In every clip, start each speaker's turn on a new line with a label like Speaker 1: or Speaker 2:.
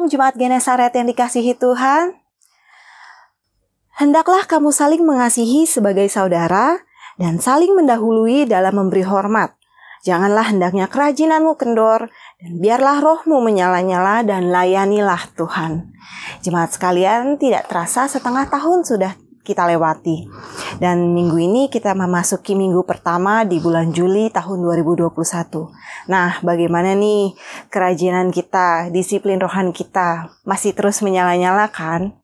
Speaker 1: Shalom Jemaat Genesaret yang dikasihi Tuhan. Hendaklah kamu saling mengasihi sebagai saudara dan saling mendahului dalam memberi hormat. Janganlah hendaknya kerajinanmu kendor dan biarlah rohmu menyala-nyala dan layanilah Tuhan. Jemaat sekalian, tidak terasa setengah tahun sudah kita lewati. Dan minggu ini kita memasuki minggu pertama di bulan Juli tahun 2021. Nah, bagaimana nih kerajinan kita, disiplin rohani kita masih terus menyala-nyala kan?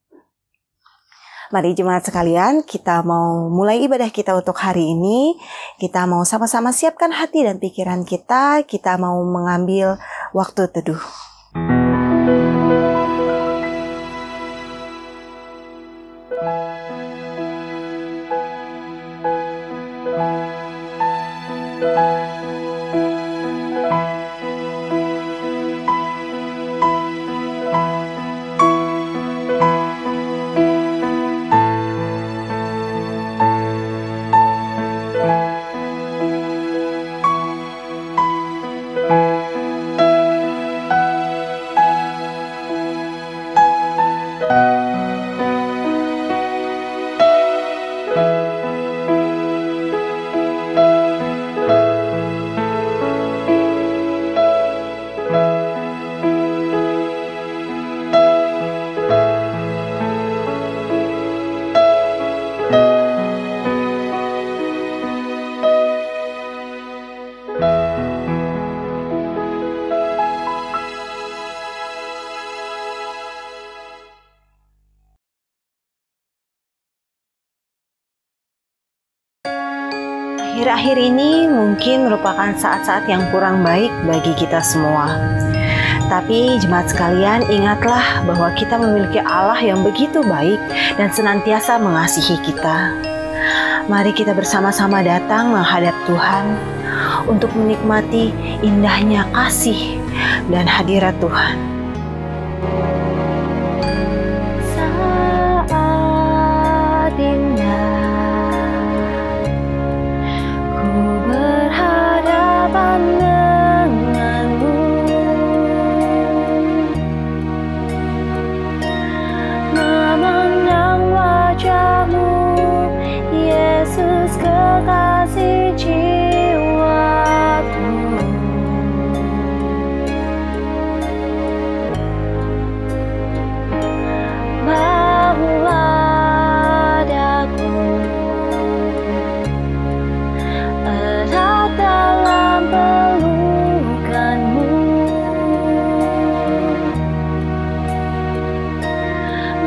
Speaker 1: Mari jemaat sekalian, kita mau mulai ibadah kita untuk hari ini. Kita mau sama-sama siapkan hati dan pikiran kita. Kita mau mengambil waktu teduh. Akhir-akhir ini mungkin merupakan saat-saat yang kurang baik bagi kita semua. Tapi jemaat sekalian, ingatlah bahwa kita memiliki Allah yang begitu baik dan senantiasa mengasihi kita. Mari kita bersama-sama datang menghadap Tuhan untuk menikmati indahnya kasih dan hadirat Tuhan. Saat indah denganmu, memandang wajahmu, Yesus kekasih jiwaku. Bahulah daku erat dalam pelukanmu,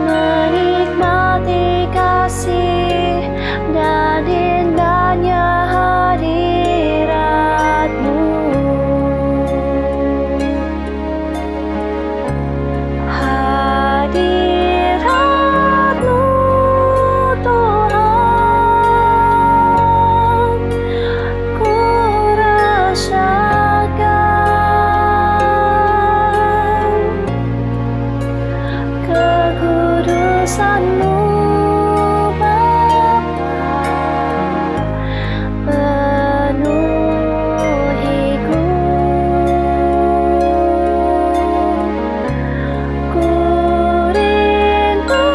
Speaker 1: menikmati kasih dan indahnya hadiratmu. Hadiratmu Tuhan, ku rasakan kekudusan-Mu Bapa, penuhiku. Ku rindu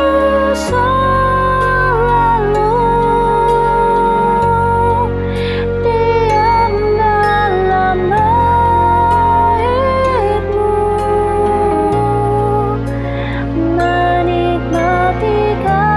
Speaker 1: selalu diam dalam bait-Mu, menikmati kasih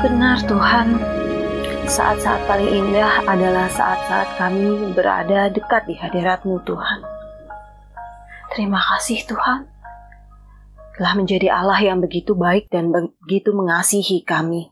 Speaker 1: Benar Tuhan, saat-saat paling indah adalah saat-saat kami berada dekat di hadirat-Mu Tuhan. Terima kasih Tuhan, telah menjadi Allah yang begitu baik dan begitu mengasihi kami.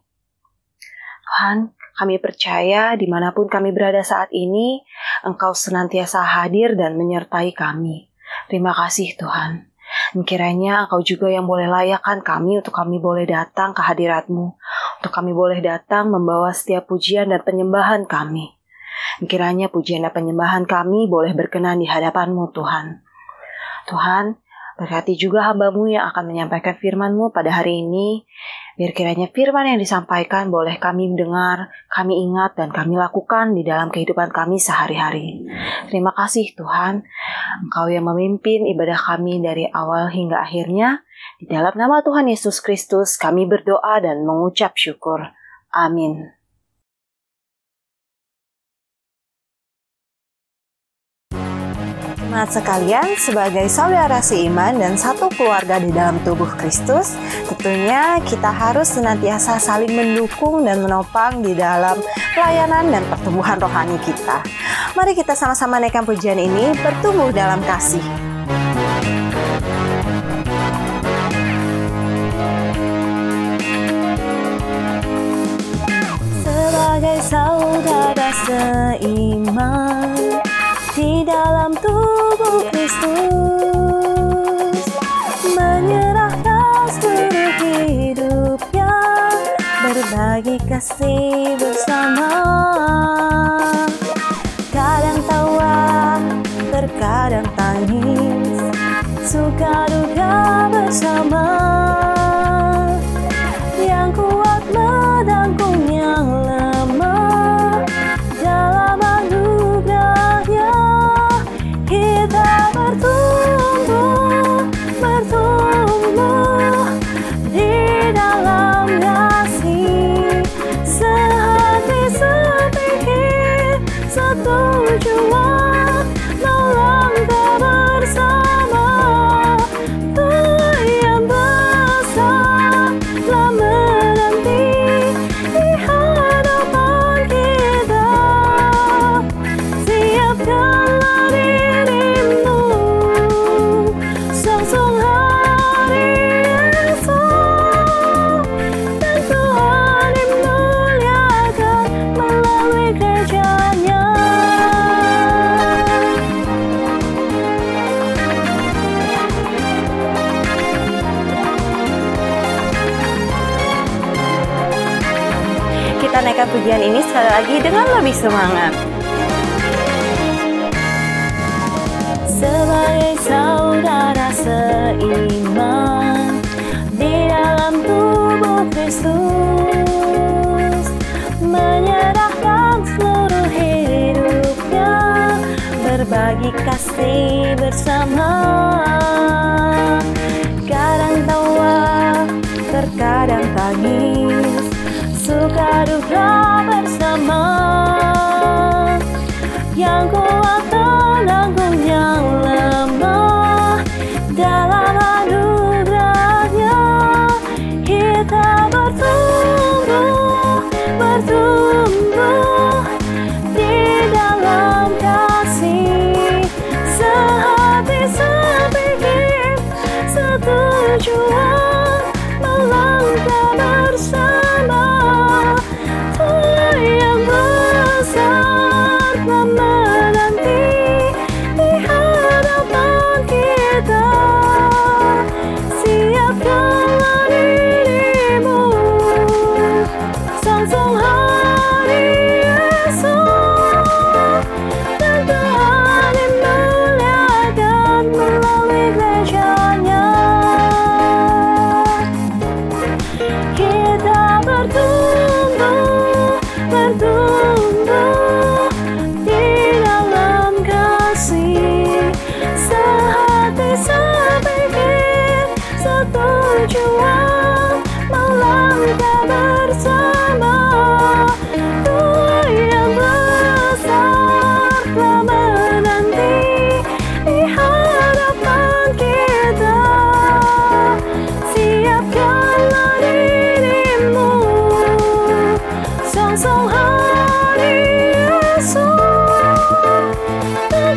Speaker 1: Tuhan, kami percaya dimanapun kami berada saat ini, Engkau senantiasa hadir dan menyertai kami. Terima kasih Tuhan. Dan kiranya Engkau juga yang boleh layakkan kami untuk kami boleh datang ke hadirat-Mu, untuk kami boleh datang membawa setiap pujian dan penyembahan kami. Dan kiranya pujian dan penyembahan kami boleh berkenan di hadapan-Mu Tuhan. Tuhan, berkati juga hamba-Mu yang akan menyampaikan firman-Mu pada hari ini. Biar kiranya firman yang disampaikan boleh kami dengar, kami ingat, dan kami lakukan di dalam kehidupan kami sehari-hari. Terima kasih Tuhan, Engkau yang memimpin ibadah kami dari awal hingga akhirnya. Di dalam nama Tuhan Yesus Kristus kami berdoa dan mengucap syukur. Amin. Jemaat sekalian, sebagai saudara seiman dan satu keluarga di dalam tubuh Kristus, tentunya kita harus senantiasa saling mendukung dan menopang di dalam pelayanan dan pertumbuhan rohani kita. Mari kita sama-sama naikkan pujian ini, bertumbuh dalam kasih. Sebagai saudara seiman di dalam tubuh Kristus, menyerahkan seluruh hidupnya, berbagi kasih bersama. Kadang tawa, terkadang tangis, suka duka bersama. Yang kuat menanggung yang lemah, dalam anugerahnya kita bertumbuh di dalam kasih, sehati sepikir, setujuan, melangkah bersama. Tuhan yang besar telah menanti di hadapan kita. Siapkanlah dirimu, song-song hari esok, dan Tuhan dimuliakan melalui gereja-Nya. Kita naikkan pujian ini sekali lagi dengan lebih semangat. Sebagai saudara seiman di dalam tubuh Kristus, menyerahkan seluruh hidupnya, berbagi kasih bersama. Kadang tawa, terkadang tangis, suka duka bersama. Yang kuat menanggung yang lemah, dalam anugerahnya kita bertumbuh di dalam kasih, sehati sepikir, setujuan, melangkah bersama. esok hari esok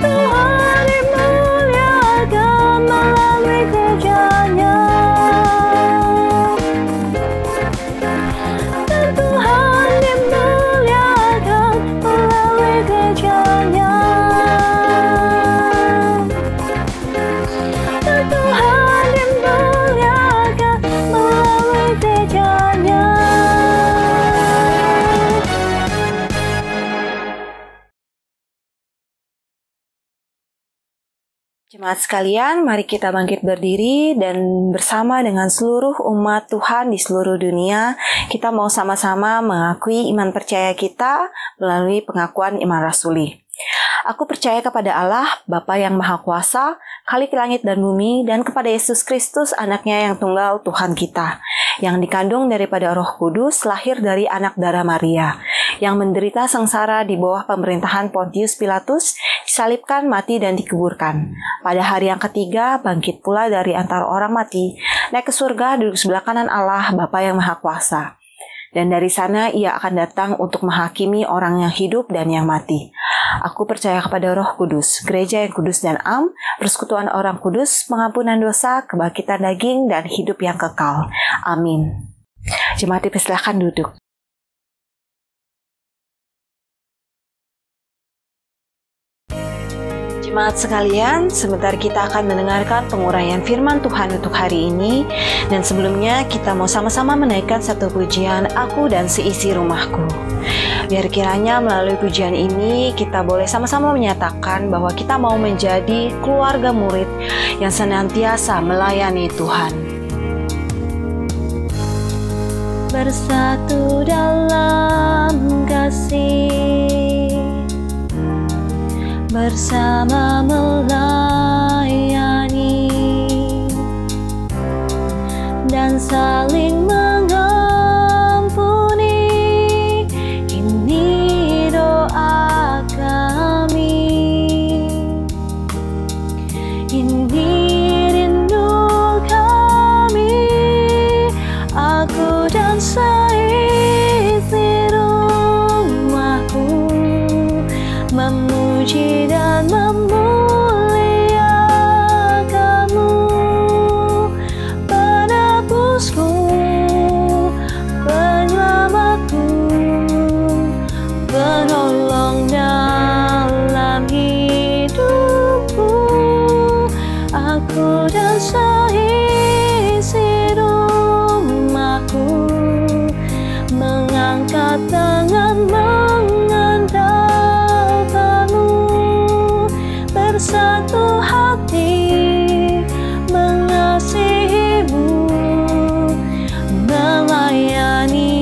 Speaker 1: Tuhan dimuliakan melalui kerja-Nya. Tuhan dimuliakan melalui kerja-Nya. Tuhan dimuliakan melalui kerja-Nya. Jemaat sekalian, mari kita bangkit berdiri dan bersama dengan seluruh umat Tuhan di seluruh dunia, kita mau sama-sama mengakui iman percaya kita melalui pengakuan iman rasuli. Aku percaya kepada Allah, Bapa yang Maha Kuasa, Khalik langit dan bumi, dan kepada Yesus Kristus, Anaknya yang tunggal Tuhan kita, yang dikandung daripada Roh Kudus, lahir dari anak darah Maria, yang menderita sengsara di bawah pemerintahan Pontius Pilatus, disalibkan, mati, dan dikuburkan. Pada hari yang ketiga, bangkit pula dari antara orang mati, naik ke surga, duduk sebelah kanan Allah, Bapa yang Maha Kuasa. Dan dari sana Ia akan datang untuk menghakimi orang yang hidup dan yang mati. Aku percaya kepada Roh Kudus, gereja yang kudus dan am, persekutuan orang kudus, pengampunan dosa, kebangkitan daging, dan hidup yang kekal. Amin. Jemaat dipersilahkan duduk. Jemaat sekalian, sebentar kita akan mendengarkan penguraian firman Tuhan untuk hari ini. Dan sebelumnya kita mau sama-sama menaikkan satu pujian, Aku dan Seisi Rumahku. Biar kiranya melalui pujian ini kita boleh sama-sama menyatakan bahwa kita mau menjadi keluarga murid yang senantiasa melayani Tuhan. Bersatu dalam kasih, bersama melayani dan saling mengampuni, ini doa kami, ini rindu kami, aku dan seisi rumahku memuji dan memuliakan-Mu, penebusku, penyelamatku, penolong dalam hidupku, aku dan seisi rumahku mengangkat tangan bersatu hati mengasihi-Mu, melayani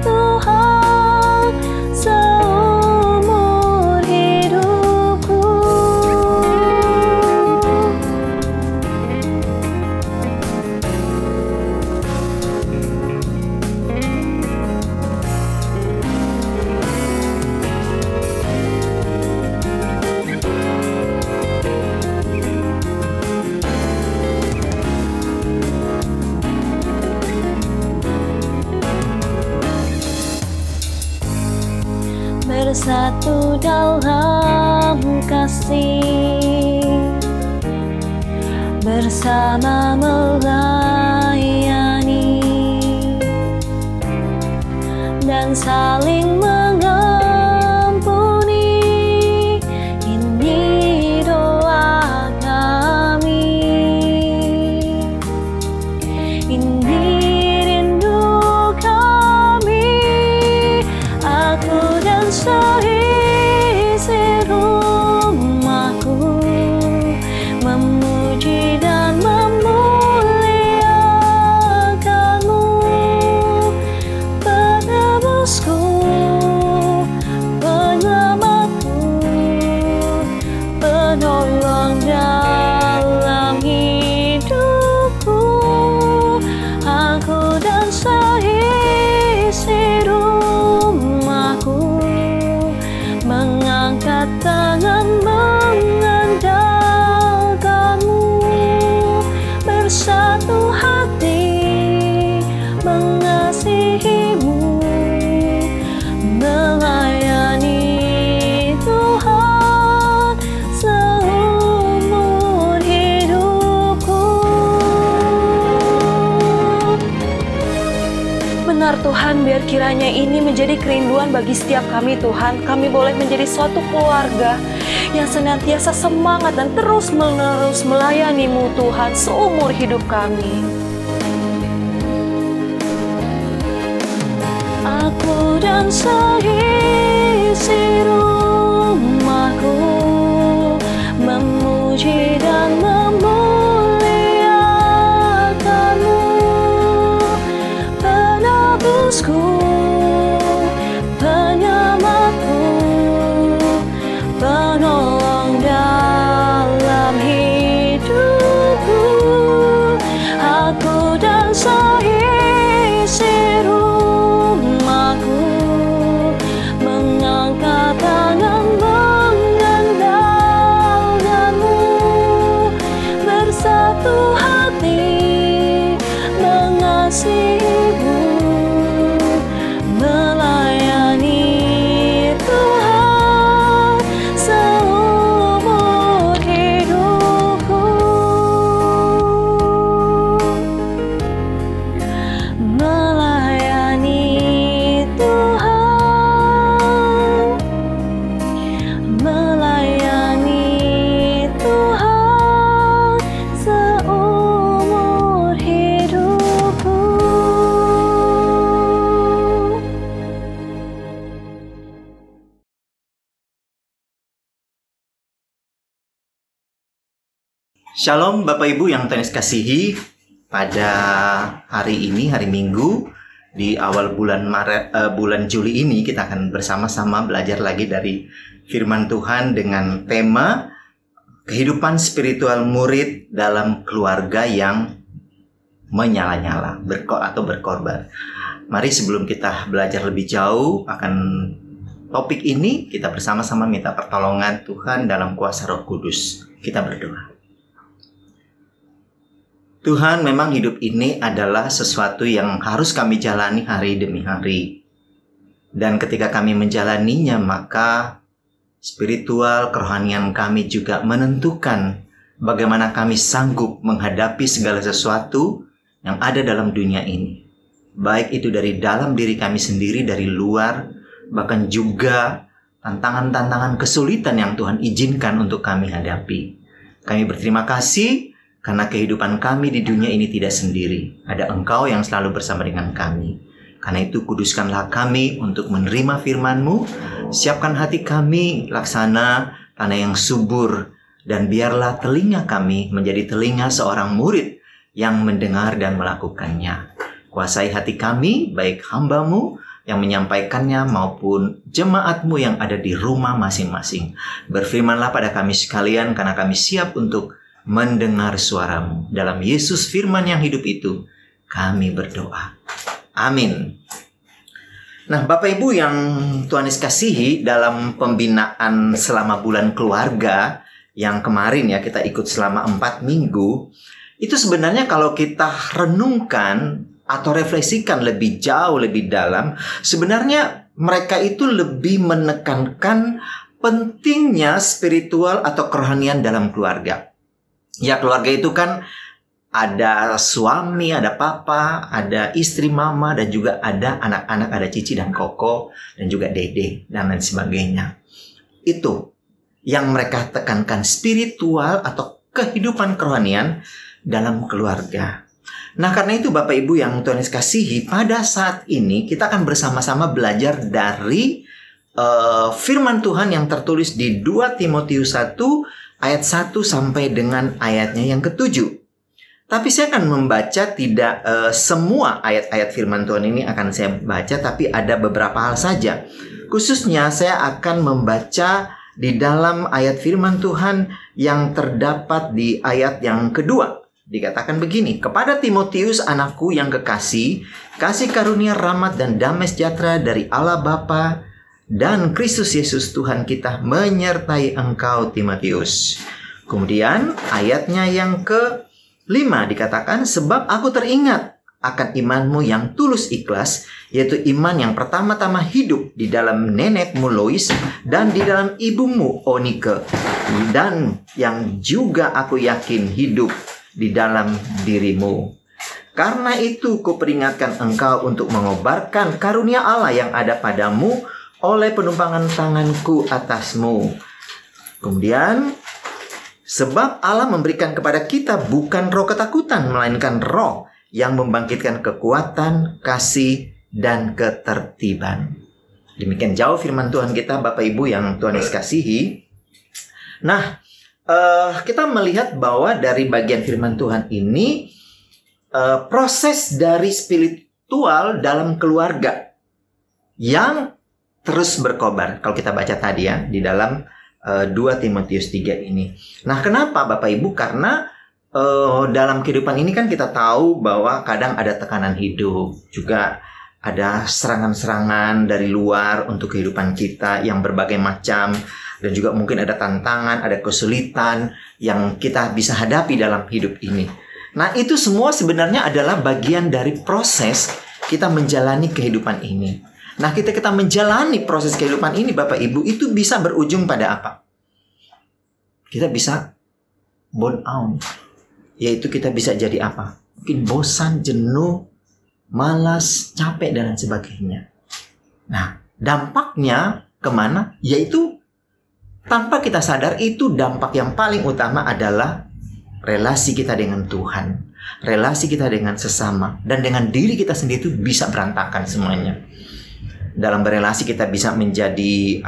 Speaker 1: Tuhan seumur hidupku. Bersatu dalam kasih, bersama melayani dan saling mengampuni, ini doa kami, ini rindu kami, aku dan seisi rumahku memuji dan memuliakan-Mu, penebusku, penyelamatku, penolong dalam hidupku, aku dan seisi rumahku mengangkat tangan mengandalkan-Mu, bersatu hati mengasihi-Mu, Tuhan, biar kiranya ini menjadi kerinduan bagi setiap kami Tuhan. Kami boleh menjadi suatu keluarga yang senantiasa semangat dan terus-menerus melayani-Mu Tuhan seumur hidup kami. Aku dan seisi rumahku memuji dan memuliakan-Mu, penebusku, penyelamatku, penolong dalam hidupku. Aku dan seisi rumahku mengangkat tangan mengandalkan-Mu, bersatu hati mengasihi-Mu, melayani Tuhan seumur hidupku. Melayani Tuhan, melayani Tuhan seumur hidupku.
Speaker 2: Shalom Bapak Ibu yang Tuhan kasihi. Pada hari ini, hari Minggu, di awal bulan Juli ini, kita akan bersama-sama belajar lagi dari firman Tuhan dengan tema kehidupan spiritual murid dalam keluarga yang menyala-nyala atau berkorban. Mari sebelum kita belajar lebih jauh akan topik ini, kita bersama-sama minta pertolongan Tuhan dalam kuasa Roh Kudus. Kita berdoa. Tuhan, memang hidup ini adalah sesuatu yang harus kami jalani hari demi hari. Dan ketika kami menjalaninya, maka spiritual kerohanian kami juga menentukan bagaimana kami sanggup menghadapi segala sesuatu yang ada dalam dunia ini. Baik itu dari dalam diri kami sendiri, dari luar, bahkan juga tantangan-tantangan kesulitan yang Tuhan izinkan untuk kami hadapi. Kami berterima kasih karena kehidupan kami di dunia ini tidak sendiri. Ada Engkau yang selalu bersama dengan kami. Karena itu kuduskanlah kami untuk menerima firman-Mu. Siapkan hati kami laksana tanah yang subur. Dan biarlah telinga kami menjadi telinga seorang murid yang mendengar dan melakukannya. Kuasai hati kami, baik hamba-Mu yang menyampaikannya maupun jemaat-Mu yang ada di rumah masing-masing. Berfirmanlah pada kami sekalian karena kami siap untuk mendengar suara-Mu. Dalam Yesus firman yang hidup itu, kami berdoa. Amin. Nah, Bapak Ibu yang Tuhan kasihi, dalam pembinaan selama bulan keluarga yang kemarin ya kita ikut selama 4 minggu, itu sebenarnya kalau kita renungkan atau refleksikan lebih jauh, lebih dalam, sebenarnya mereka itu lebih menekankan pentingnya spiritual atau kerohanian dalam keluarga. Ya, keluarga itu kan ada suami, ada papa, ada istri mama, dan juga ada anak-anak, ada cici dan koko, dan juga dede, dan lain sebagainya. Itu yang mereka tekankan, spiritual atau kehidupan kerohanian dalam keluarga. Nah, karena itu Bapak Ibu yang Tuhan kasihi, pada saat ini kita akan bersama-sama belajar dari firman Tuhan yang tertulis di 2 Timotius 1 ayat 1 sampai dengan ayatnya yang ke-7. Tapi saya akan membaca tidak semua ayat-ayat firman Tuhan ini akan saya baca, tapi ada beberapa hal saja. Khususnya saya akan membaca di dalam ayat firman Tuhan yang terdapat di ayat yang kedua. Dikatakan begini, kepada Timotius anakku yang kekasih, kasih karunia rahmat dan damai sejahtera dari Allah Bapa dan Kristus Yesus Tuhan kita menyertai engkau Timotius. Kemudian ayatnya yang ke-5 dikatakan, sebab aku teringat akan imanmu yang tulus ikhlas, yaitu iman yang pertama-tama hidup di dalam nenekmu Lois dan di dalam ibumu Onike, dan yang juga aku yakin hidup di dalam dirimu. Karena itu kuperingatkan engkau untuk mengobarkan karunia Allah yang ada padamu oleh penumpangan tanganku atasmu. Kemudian, sebab Allah memberikan kepada kita bukan roh ketakutan, melainkan roh yang membangkitkan kekuatan, kasih, dan ketertiban. Demikian jauh firman Tuhan kita, Bapak Ibu yang Tuhan Yesus kasihi. Nah, kita melihat bahwa dari bagian firman Tuhan ini, proses dari spiritual dalam keluarga yang terus berkobar. Kalau kita baca tadi ya, di dalam 2 Timotius 3 ini. Nah, kenapa Bapak Ibu? Karena dalam kehidupan ini kan kita tahu bahwa kadang ada tekanan hidup, juga ada serangan-serangan dari luar untuk kehidupan kita yang berbagai macam, dan juga mungkin ada tantangan, ada kesulitan yang kita bisa hadapi dalam hidup ini. Nah, itu semua sebenarnya adalah bagian dari proses kita menjalani kehidupan ini. Nah, kita menjalani proses kehidupan ini, Bapak Ibu, itu bisa berujung pada apa? Kita bisa burn out. Yaitu kita bisa jadi apa? Mungkin bosan, jenuh, malas, capek, dan lain sebagainya. Nah, dampaknya kemana? Yaitu tanpa kita sadar, itu dampak yang paling utama adalah relasi kita dengan Tuhan, relasi kita dengan sesama, dan dengan diri kita sendiri itu bisa berantakan semuanya. Dalam berelasi kita bisa menjadi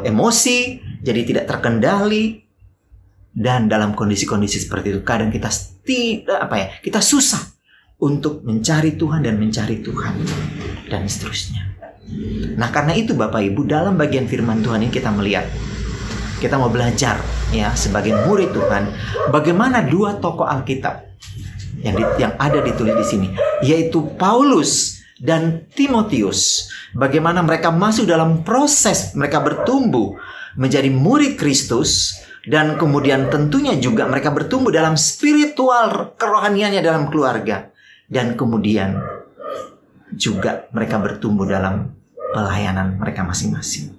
Speaker 2: emosi, jadi tidak terkendali. Dan dalam kondisi-kondisi seperti itu kadang kita kita susah untuk mencari Tuhan dan mencari Tuhan dan seterusnya. Nah, karena itu Bapak Ibu, dalam bagian firman Tuhan ini kita melihat, kita mau belajar ya sebagai murid Tuhan, bagaimana dua tokoh Alkitab yang ada ditulis di sini, yaitu Paulus dan Timotius, bagaimana mereka masuk dalam proses mereka bertumbuh menjadi murid Kristus. Dan kemudian tentunya juga mereka bertumbuh dalam spiritual kerohaniannya dalam keluarga. Dan kemudian juga mereka bertumbuh dalam pelayanan mereka masing-masing.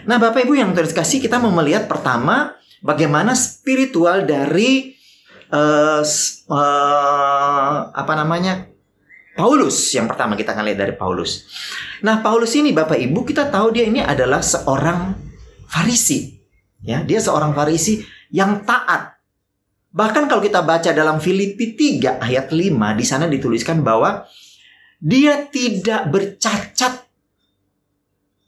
Speaker 2: Nah, Bapak Ibu yang terkasih, kita mau melihat pertama bagaimana spiritual dari Paulus. Yang pertama kita akan lihat dari Paulus. Nah, Paulus ini Bapak Ibu, kita tahu dia ini adalah seorang Farisi. Ya, dia seorang Farisi yang taat. Bahkan kalau kita baca dalam Filipi 3 ayat 5, di sana dituliskan bahwa dia tidak bercacat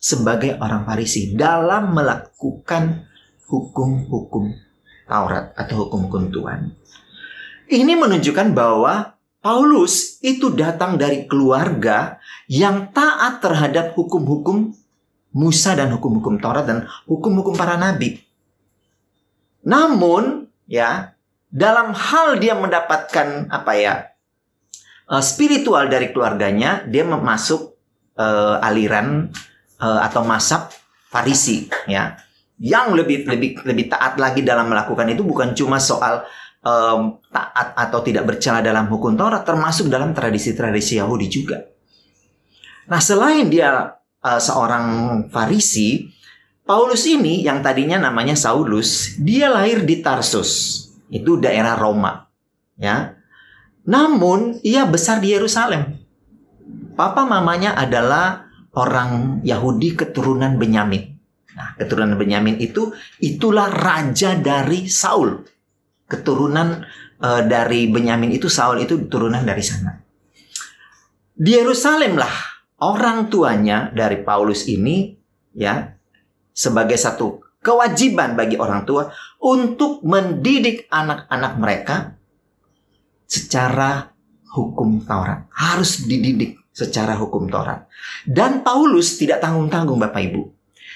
Speaker 2: sebagai orang Farisi dalam melakukan hukum-hukum Taurat atau hukum-hukum Tuhan. Ini menunjukkan bahwa Paulus itu datang dari keluarga yang taat terhadap hukum-hukum Musa dan hukum-hukum Taurat dan hukum-hukum para nabi. Namun, ya, dalam hal dia mendapatkan spiritual dari keluarganya, dia masuk aliran atau mazhab Farisi, ya, yang lebih taat lagi dalam melakukan itu, bukan cuma soal taat atau tidak bercela dalam hukum Taurat, termasuk dalam tradisi-tradisi Yahudi juga. Nah, selain dia seorang Farisi, Paulus ini yang tadinya namanya Saulus, dia lahir di Tarsus, itu daerah Roma, ya. Namun ia besar di Yerusalem. Papa mamanya adalah orang Yahudi keturunan Benyamin. Nah, keturunan Benyamin itulah raja dari Saul. Keturunan dari Benyamin itu, Saul itu turunan dari sana. Di Yerusalem lah orang tuanya dari Paulus ini, ya, sebagai satu kewajiban bagi orang tua untuk mendidik anak-anak mereka secara hukum Taurat. Harus dididik secara hukum Taurat. Dan Paulus tidak tanggung-tanggung, Bapak Ibu.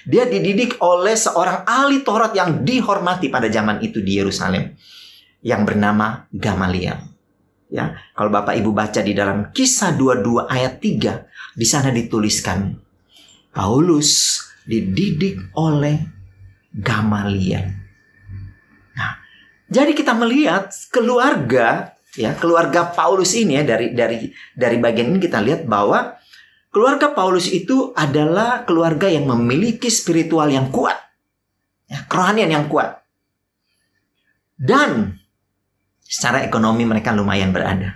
Speaker 2: Dia dididik oleh seorang ahli Taurat yang dihormati pada zaman itu di Yerusalem, yang bernama Gamaliel. Ya, kalau Bapak Ibu baca di dalam Kisah 22 ayat 3, di sana dituliskan Paulus dididik oleh Gamaliel. Nah, jadi kita melihat keluarga Paulus ini ya, dari bagian ini kita lihat bahwa keluarga Paulus itu adalah keluarga yang memiliki spiritual yang kuat, ya, kerohanian yang kuat. Dan secara ekonomi mereka lumayan berada.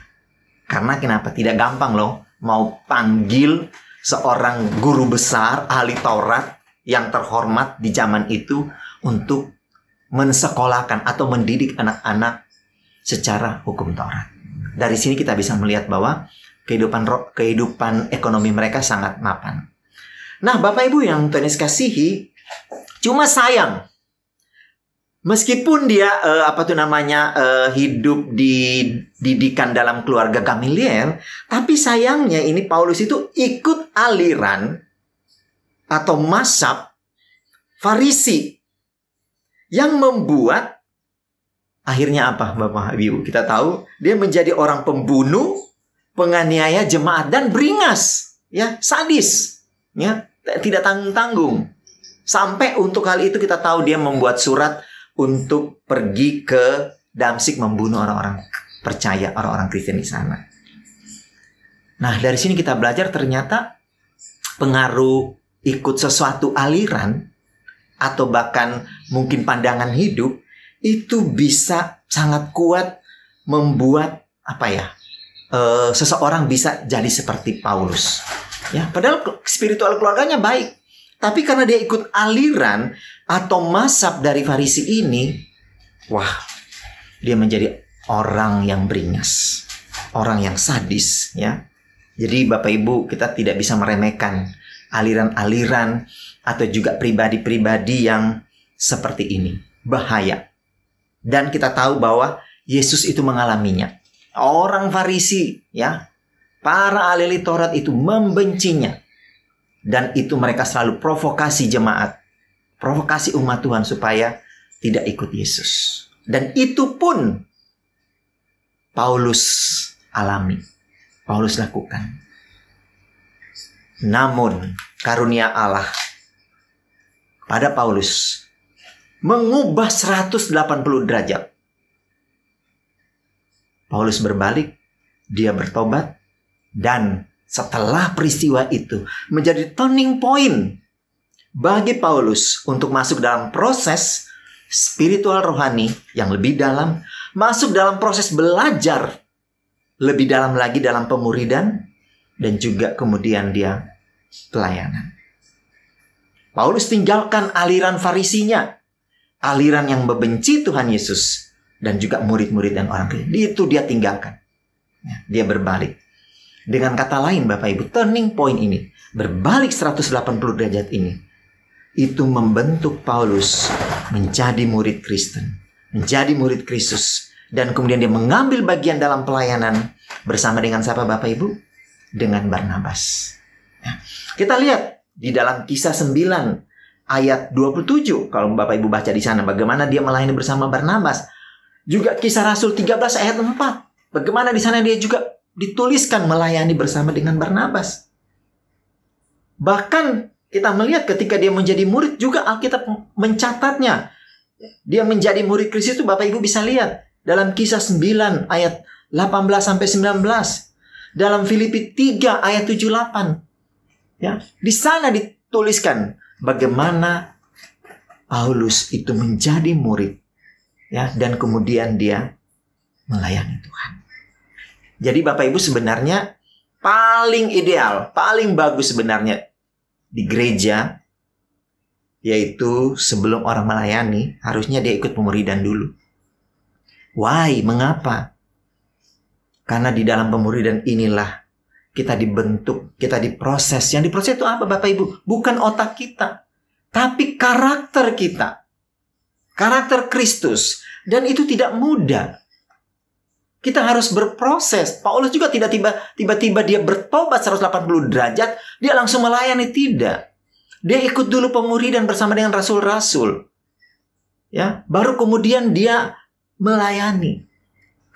Speaker 2: Karena kenapa? Tidak gampang loh mau panggil seorang guru besar, ahli Taurat yang terhormat di zaman itu untuk mensekolahkan atau mendidik anak-anak secara hukum Taurat. Dari sini kita bisa melihat bahwa kehidupan ekonomi mereka sangat mapan. Nah, Bapak Ibu yang Tuhan Yesus kasihi, cuma sayang, meskipun dia hidup di didikan dalam keluarga Gamaliel, tapi sayangnya ini Paulus itu ikut aliran atau mazhab Farisi yang membuat akhirnya apa, Bapak Ibu? Kita tahu dia menjadi orang pembunuh, penganiaya jemaat dan beringas, ya, sadis, ya, tidak tanggung-tanggung. Sampai untuk hal itu kita tahu dia membuat surat untuk pergi ke Damsyik membunuh orang-orang percaya, orang-orang Kristen di sana. Nah, dari sini kita belajar ternyata pengaruh ikut sesuatu aliran atau bahkan mungkin pandangan hidup itu bisa sangat kuat membuat seseorang bisa jadi seperti Paulus. Ya, padahal spiritual keluarganya baik, tapi karena dia ikut aliran atau mazhab dari Farisi ini, wah, dia menjadi orang yang beringas, orang yang sadis, ya. Jadi Bapak Ibu, kita tidak bisa meremehkan aliran-aliran atau juga pribadi-pribadi yang seperti ini. Bahaya. Dan kita tahu bahwa Yesus itu mengalaminya. Orang Farisi, ya, para ahli Taurat itu membencinya. Dan itu mereka selalu provokasi jemaat, provokasi umat Tuhan supaya tidak ikut Yesus. Dan itu pun Paulus alami, Paulus lakukan. Namun karunia Allah pada Paulus mengubah 180 derajat. Paulus berbalik, dia bertobat, dan setelah peristiwa itu menjadi turning point bagi Paulus untuk masuk dalam proses spiritual rohani yang lebih dalam, masuk dalam proses belajar lebih dalam lagi dalam pemuridan, dan juga kemudian dia pelayanan. Paulus tinggalkan aliran Farisinya, aliran yang membenci Tuhan Yesus dan juga murid-murid dan orang Kristen. Itu dia tinggalkan. Dia berbalik. Dengan kata lain Bapak Ibu, turning point ini, berbalik 180 derajat ini, itu membentuk Paulus menjadi murid Kristen, menjadi murid Kristus, dan kemudian dia mengambil bagian dalam pelayanan bersama dengan siapa Bapak Ibu? Dengan Barnabas. Ya. Kita lihat di dalam Kisah 9 ayat 27, kalau Bapak Ibu baca di sana bagaimana dia melayani bersama Barnabas. Juga Kisah Rasul 13 ayat 4, bagaimana di sana dia juga dituliskan melayani bersama dengan Barnabas. Bahkan kita melihat ketika dia menjadi murid juga Alkitab mencatatnya. Dia menjadi murid Kristus itu Bapak Ibu bisa lihat dalam Kisah 9 ayat 18 sampai 19. Dalam Filipi 3 ayat 78. Ya, di sana dituliskan bagaimana Paulus itu menjadi murid, ya, dan kemudian dia melayani Tuhan. Jadi Bapak Ibu sebenarnya paling ideal, paling bagus sebenarnya di gereja, yaitu sebelum orang melayani, harusnya dia ikut pemuridan dulu. Why? Mengapa? Karena di dalam pemuridan inilah kita dibentuk, kita diproses. Yang diproses itu apa Bapak Ibu? Bukan otak kita, tapi karakter kita. Karakter Kristus. Dan itu tidak mudah. Kita harus berproses. Paulus juga tidak tiba-tiba dia bertobat 180 derajat, dia langsung melayani. Tidak. Dia ikut dulu pemuridan bersama dengan rasul-rasul. Ya, baru kemudian dia melayani.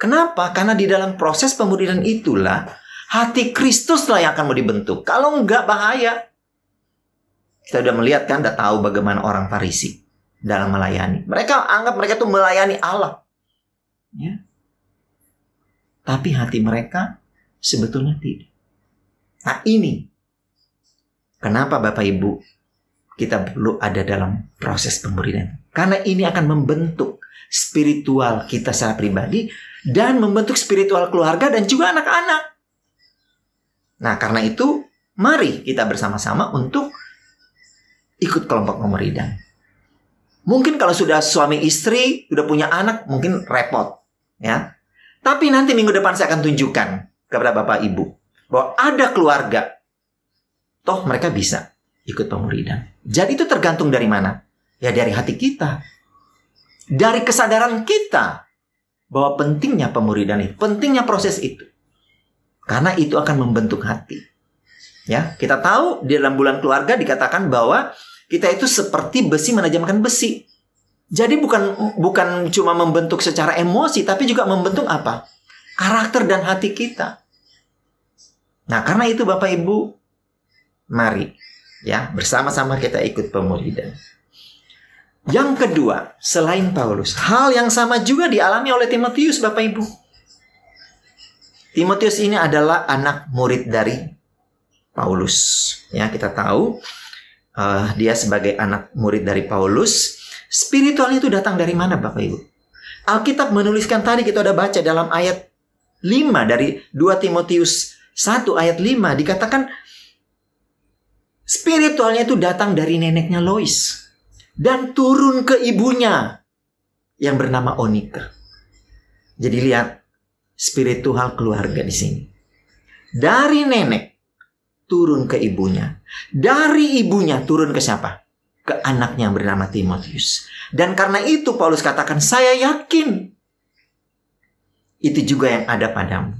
Speaker 2: Kenapa? Karena di dalam proses pemuridan itulah hati Kristuslah yang akan mau dibentuk. Kalau enggak, bahaya. Kita sudah melihat kan, sudah tahu bagaimana orang Farisi dalam melayani. Mereka anggap mereka itu melayani Allah. Ya. Tapi hati mereka sebetulnya tidak. Nah ini kenapa Bapak Ibu kita perlu ada dalam proses pemuridan. Karena ini akan membentuk spiritual kita secara pribadi dan membentuk spiritual keluarga dan juga anak-anak. Nah, karena itu mari kita bersama-sama untuk ikut kelompok pemuridan. Mungkin kalau sudah suami istri, sudah punya anak, mungkin repot, ya. Tapi nanti minggu depan saya akan tunjukkan kepada Bapak Ibu bahwa ada keluarga, toh mereka bisa ikut pemuridan. Jadi itu tergantung dari mana? Ya dari hati kita. Dari kesadaran kita bahwa pentingnya pemuridan itu, pentingnya proses itu. Karena itu akan membentuk hati. Ya, kita tahu di dalam bulan keluarga dikatakan bahwa kita itu seperti besi menajamkan besi. Jadi bukan cuma membentuk secara emosi, tapi juga membentuk apa? Karakter dan hati kita. Nah, karena itu Bapak Ibu, mari ya bersama-sama kita ikut pemuridan. Yang kedua, selain Paulus, hal yang sama juga dialami oleh Timotius, Bapak Ibu. Timotius ini adalah anak murid dari Paulus. Ya, kita tahu dia sebagai anak murid dari Paulus. Spiritualnya itu datang dari mana, Bapak Ibu? Alkitab menuliskan tadi kita udah baca dalam ayat 5 dari 2 Timotius 1 ayat 5 dikatakan spiritualnya itu datang dari neneknya Lois dan turun ke ibunya yang bernama Onike. Jadi lihat spiritual keluarga di sini. Dari nenek turun ke ibunya. Dari ibunya turun ke siapa? Ke anaknya yang bernama Timotius. Dan karena itu Paulus katakan, saya yakin itu juga yang ada padamu.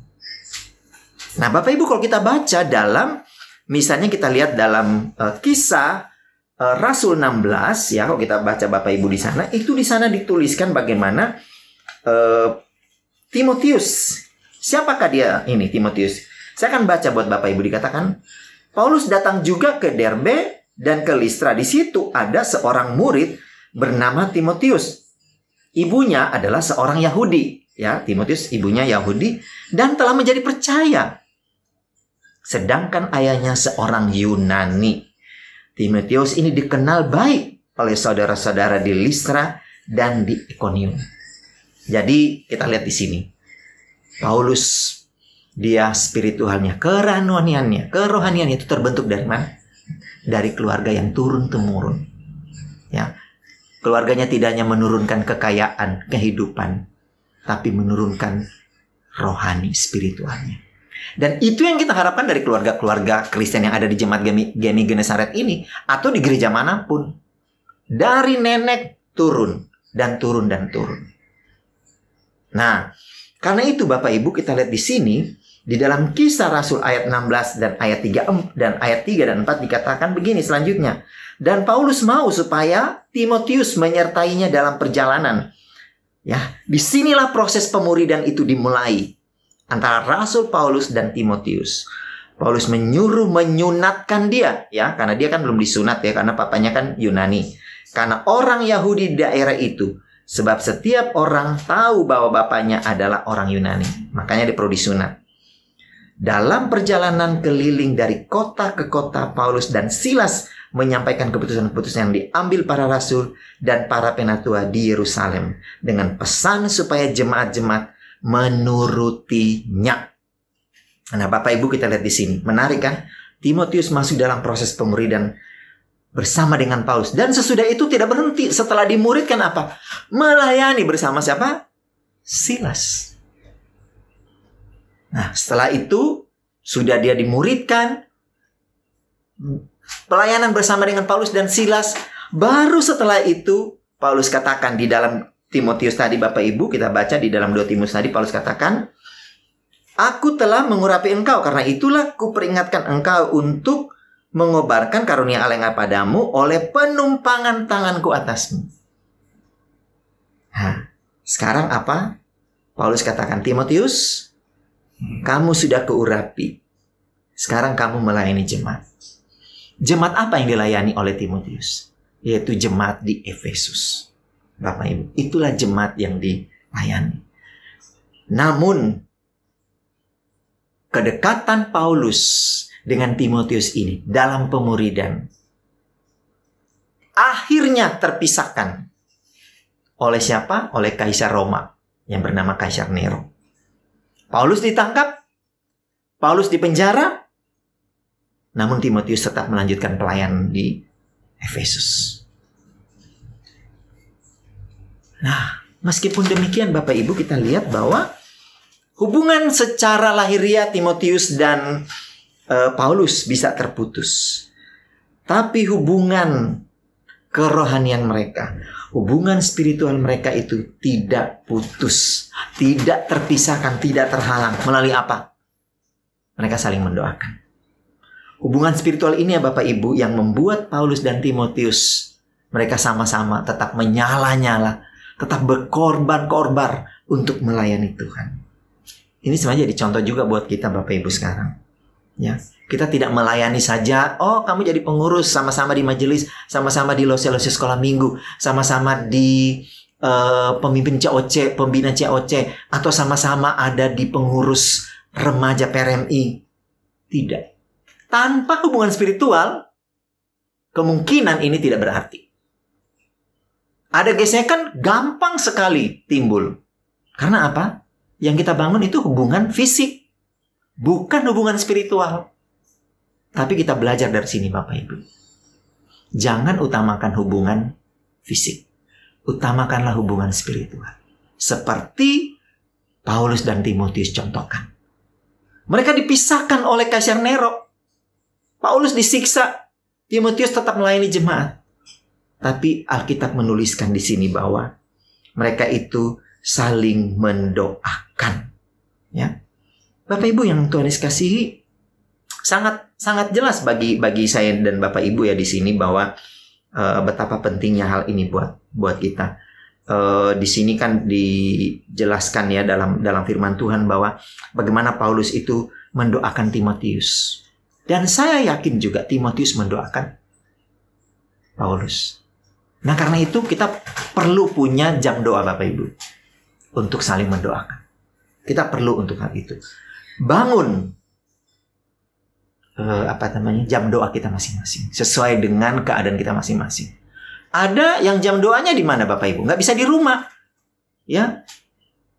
Speaker 2: Nah, Bapak Ibu, kalau kita baca dalam, misalnya kita lihat dalam kisah Rasul 16, ya, kalau kita baca Bapak Ibu di sana, itu di sana dituliskan bagaimana Timotius. Siapakah dia ini Timotius? Saya akan baca buat Bapak Ibu, dikatakan Paulus datang juga ke Derbe dan ke Listra. Di situ ada seorang murid bernama Timotius. Ibunya adalah seorang Yahudi, ya, Timotius ibunya Yahudi dan telah menjadi percaya. Sedangkan ayahnya seorang Yunani. Timotius ini dikenal baik oleh saudara-saudara di Listra dan di Ikonium. Jadi kita lihat di sini. Paulus, dia spiritualnya, kerohaniannya itu terbentuk dari mana? Dari keluarga yang turun-temurun. Ya. Keluarganya tidak hanya menurunkan kekayaan, kehidupan, tapi menurunkan rohani, spiritualnya. Dan itu yang kita harapkan dari keluarga-keluarga Kristen yang ada di Jemaat Gemi Genesaret ini, atau di gereja manapun. Dari nenek turun, dan turun, dan turun. Nah, karena itu Bapak Ibu, kita lihat di sini, di dalam Kisah Rasul ayat 16 dan ayat 3 dan 4 dikatakan begini selanjutnya. Dan Paulus mau supaya Timotius menyertainya dalam perjalanan. Ya, disinilah proses pemuridan itu dimulai antara Rasul Paulus dan Timotius. Paulus menyunatkan dia, ya, karena dia kan belum disunat ya, karena papanya kan Yunani. Karena orang Yahudi di daerah itu, sebab setiap orang tahu bahwa bapaknya adalah orang Yunani, makanya dia perlu disunat. Dalam perjalanan keliling dari kota ke kota, Paulus dan Silas menyampaikan keputusan-keputusan yang diambil para rasul dan para penatua di Yerusalem dengan pesan supaya jemaat-jemaat menurutinya. Nah, Bapak Ibu, kita lihat di sini. Menarik kan? Timotius masuk dalam proses pemuridan bersama dengan Paulus. Dan sesudah itu tidak berhenti. Setelah dimuridkan apa? Melayani bersama siapa? Silas. Nah, setelah itu sudah dia dimuridkan, pelayanan bersama dengan Paulus dan Silas. Baru setelah itu Paulus katakan di dalam Timotius tadi, Bapak Ibu, kita baca di dalam 2 Timotius tadi, Paulus katakan, aku telah mengurapi engkau, karena itulah kuperingatkan engkau untuk mengobarkan karunia Allah yang padamu oleh penumpangan tanganku atasmu. Nah, sekarang apa? Paulus katakan, Timotius, kamu sudah keurapi. Sekarang kamu melayani jemaat. Jemaat apa yang dilayani oleh Timotius? Yaitu jemaat di Efesus. Bapak Ibu, itulah jemaat yang dilayani. Namun, kedekatan Paulus dengan Timotius ini dalam pemuridan akhirnya terpisahkan. Oleh siapa? Oleh Kaisar Roma yang bernama Kaisar Nero. Paulus ditangkap, Paulus dipenjara, namun Timotius tetap melanjutkan pelayanan di Efesus. Nah, meskipun demikian Bapak Ibu, kita lihat bahwa hubungan secara lahiriah Timotius dan Paulus bisa terputus. Tapi hubungan kerohanian mereka, hubungan spiritual mereka itu tidak putus, tidak terpisahkan, tidak terhalang. Melalui apa? Mereka saling mendoakan. Hubungan spiritual ini ya Bapak Ibu yang membuat Paulus dan Timotius, mereka sama-sama tetap menyala-nyala, tetap berkorban-korban untuk melayani Tuhan. Ini sebenarnya jadi contoh juga buat kita Bapak Ibu sekarang. Ya, kita tidak melayani saja, oh kamu jadi pengurus, sama-sama di majelis, sama-sama di lose-lose sekolah minggu, sama-sama di pemimpin COC, pembina COC, atau sama-sama ada di pengurus remaja PRMI. Tidak. Tanpa hubungan spiritual, kemungkinan ini tidak berarti. Ada gesekan gampang sekali timbul. Karena apa? Yang kita bangun itu hubungan fisik, bukan hubungan spiritual. Tapi kita belajar dari sini Bapak Ibu. Jangan utamakan hubungan fisik. Utamakanlah hubungan spiritual. Seperti Paulus dan Timotius contohkan. Mereka dipisahkan oleh Kaisar Nero. Paulus disiksa. Timotius tetap melayani jemaat. Tapi Alkitab menuliskan di sini bahwa mereka itu saling mendoakan. Ya. Bapak Ibu yang Tuhan Yesus kasihi, sangat jelas bagi saya dan Bapak Ibu ya di sini bahwa betapa pentingnya hal ini buat kita. Di sini kan dijelaskan ya dalam firman Tuhan bahwa bagaimana Paulus itu mendoakan Timotius. Dan saya yakin juga Timotius mendoakan Paulus. Nah, karena itu kita perlu punya jam doa Bapak Ibu untuk saling mendoakan. Kita perlu untuk hal itu. Bangun jam doa kita masing-masing sesuai dengan keadaan kita masing-masing. Ada yang jam doanya di mana Bapak Ibu? Nggak bisa di rumah, ya.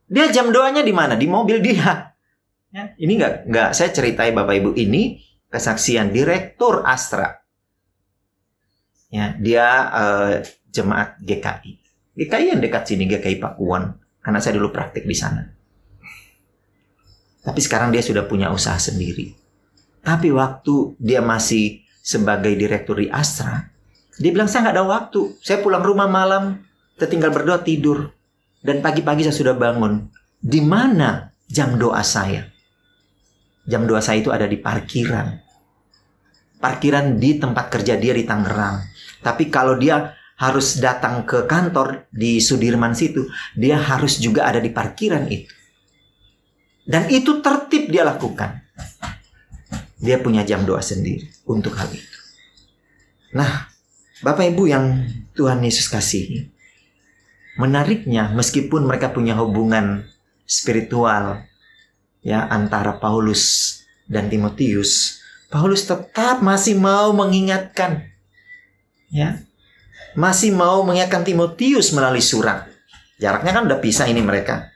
Speaker 2: Dia jam doanya di mana? Di mobil dia. Ya. Ini nggak saya ceritai Bapak Ibu, ini kesaksian Direktur Astra. Ya, dia jemaat GKI. GKI yang dekat sini, GKI Pakuan. Karena saya dulu praktik di sana. Tapi sekarang dia sudah punya usaha sendiri. Tapi waktu dia masih sebagai direktur di Astra, dia bilang, saya nggak ada waktu. Saya pulang rumah malam, saya tinggal berdoa tidur. Dan pagi-pagi saya sudah bangun. Di mana jam doa saya? Jam doa saya itu ada di parkiran. Parkiran di tempat kerja dia di Tangerang. Tapi kalau dia harus datang ke kantor di Sudirman situ, dia harus juga ada di parkiran itu. Dan itu tertib dia lakukan. Dia punya jam doa sendiri untuk hal itu. Nah, Bapak Ibu yang Tuhan Yesus kasihi, menariknya meskipun mereka punya hubungan spiritual ya antara Paulus dan Timotius, Paulus tetap masih mau mengingatkan, ya, masih mau mengingatkan Timotius melalui surat. Jaraknya kan udah pisah ini mereka.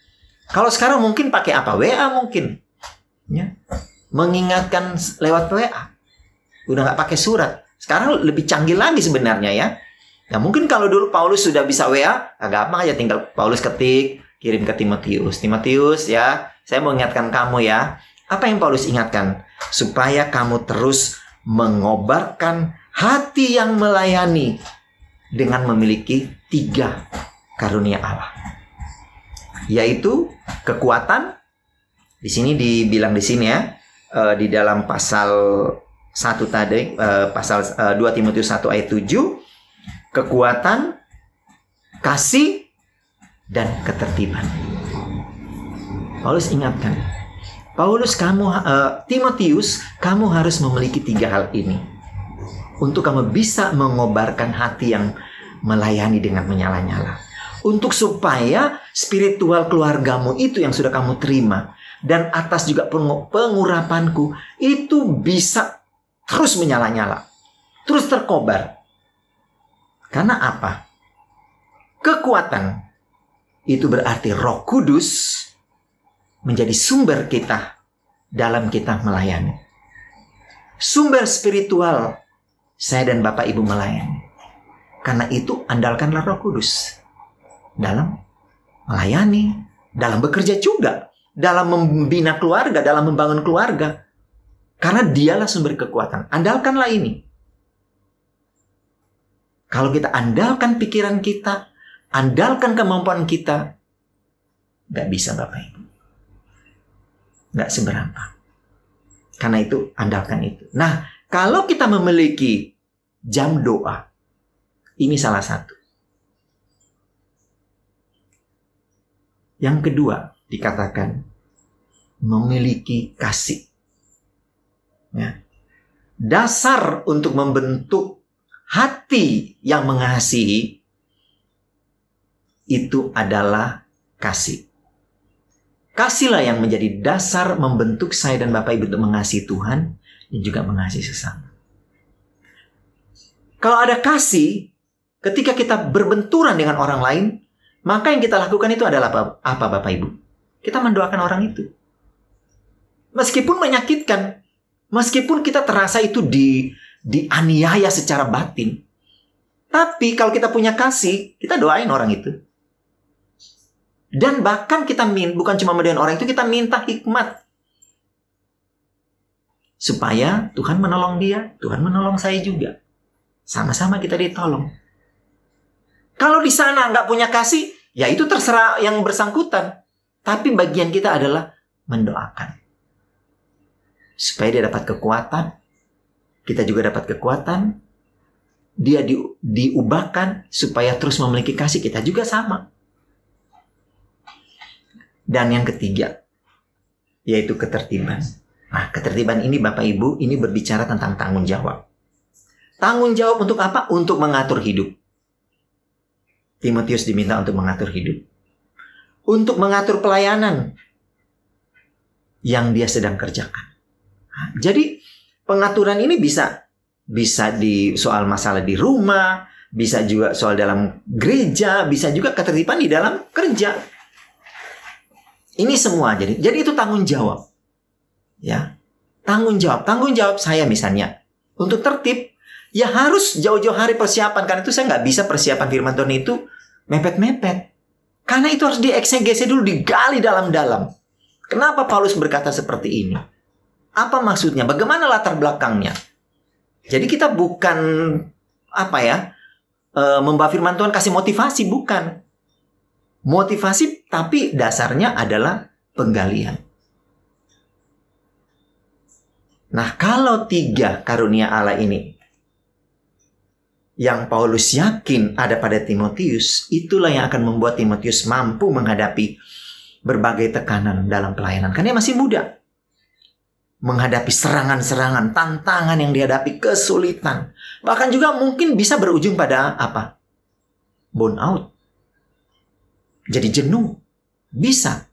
Speaker 2: Kalau sekarang mungkin pakai apa? WA mungkin, ya, mengingatkan lewat WA. Udah nggak pakai surat. Sekarang lebih canggih lagi sebenarnya ya. Nah mungkin kalau dulu Paulus sudah bisa WA, gampang aja tinggal Paulus ketik, kirim ke Timotius. Timotius ya, saya mau ingatkan kamu ya. Apa yang Paulus ingatkan? Supaya kamu terus mengobarkan hati yang melayani dengan memiliki 3 karunia Allah. Yaitu kekuatan. Di sini dibilang di sini ya, di dalam pasal 1 tadi, pasal 2 Timotius 1 ayat 7, kekuatan, kasih, dan ketertiban. Paulus ingatkan, Timotius, kamu harus memiliki 3 hal ini untuk kamu bisa mengobarkan hati yang melayani dengan menyala-nyala. Untuk supaya spiritual keluargamu itu yang sudah kamu terima dan atas juga pengurapanku itu bisa terus menyala-nyala, terus terkobar. Karena apa? Kekuatan itu berarti Roh Kudus menjadi sumber kita dalam kita melayani. Sumber spiritual saya dan Bapak Ibu melayani. Karena itu andalkanlah Roh Kudus dalam melayani, dalam bekerja juga, dalam membina keluarga, dalam membangun keluarga. Karena dialah sumber kekuatan. Andalkanlah ini. Kalau kita andalkan pikiran kita, andalkan kemampuan kita, nggak bisa Bapak Ibu. Nggak seberapa. Karena itu andalkan itu. Nah, kalau kita memiliki jam doa, ini salah satu. Yang kedua, dikatakan memiliki kasih. Ya. Dasar untuk membentuk hati yang mengasihi itu adalah kasih. Kasihlah yang menjadi dasar membentuk saya dan Bapak Ibu untuk mengasihi Tuhan dan juga mengasihi sesama. Kalau ada kasih, ketika kita berbenturan dengan orang lain, maka yang kita lakukan itu adalah apa Bapak Ibu? Kita mendoakan orang itu. Meskipun menyakitkan, meskipun kita terasa itu dianiaya secara batin. Tapi kalau kita punya kasih, kita doain orang itu. Dan bahkan kita bukan cuma mendoain orang itu, kita minta hikmat. Supaya Tuhan menolong dia, Tuhan menolong saya juga. Sama-sama kita ditolong. Kalau di sana nggak punya kasih, ya itu terserah yang bersangkutan. Tapi bagian kita adalah mendoakan. Supaya dia dapat kekuatan, kita juga dapat kekuatan. Dia diubahkan supaya terus memiliki kasih, kita juga sama. Dan yang ketiga, yaitu ketertiban. Nah, ketertiban ini Bapak Ibu, ini berbicara tentang tanggung jawab. Tanggung jawab untuk apa? Untuk mengatur hidup. Timotius diminta untuk mengatur hidup. Untuk mengatur pelayanan yang dia sedang kerjakan. Nah, jadi pengaturan ini bisa di soal masalah di rumah, bisa juga soal dalam gereja, bisa juga ketertiban di dalam kerja. Ini semua jadi itu tanggung jawab. Ya. Tanggung jawab saya misalnya untuk tertib, ya harus jauh-jauh hari persiapan. Karena itu saya nggak bisa persiapan firman Tuhan itu mepet-mepet. Karena itu harus dieksegese dulu, digali dalam-dalam. Kenapa Paulus berkata seperti ini? Apa maksudnya? Bagaimana latar belakangnya? Jadi kita bukan membawa firman Tuhan kasih motivasi, bukan. Motivasi, tapi dasarnya adalah penggalian. Nah, kalau 3 karunia Allah ini yang Paulus yakin ada pada Timotius, itulah yang akan membuat Timotius mampu menghadapi berbagai tekanan dalam pelayanan. Karena dia masih muda. Menghadapi serangan-serangan, tantangan yang dihadapi, kesulitan. Bahkan juga mungkin bisa berujung pada apa? Burnout. Jadi jenuh. Bisa.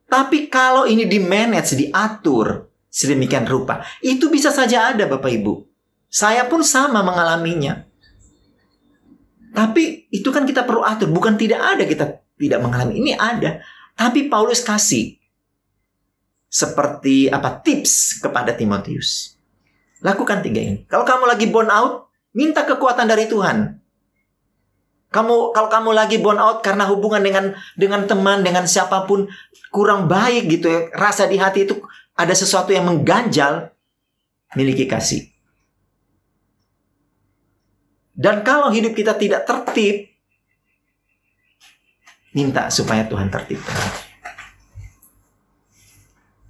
Speaker 2: Tapi kalau ini di-manage, diatur sedemikian rupa, itu bisa saja ada Bapak Ibu. Saya pun sama mengalaminya. Tapi itu kan kita perlu atur. Bukan tidak ada kita tidak mengalami. Ini ada. Tapi Paulus kasih seperti tips kepada Timotius. Lakukan 3 ini. Kalau kamu lagi burn out, minta kekuatan dari Tuhan. Kalau kamu lagi burn out karena hubungan dengan teman, dengan siapapun kurang baik gitu ya, rasa di hati itu ada sesuatu yang mengganjal, miliki kasih. Dan kalau hidup kita tidak tertib, minta supaya Tuhan tertibkan.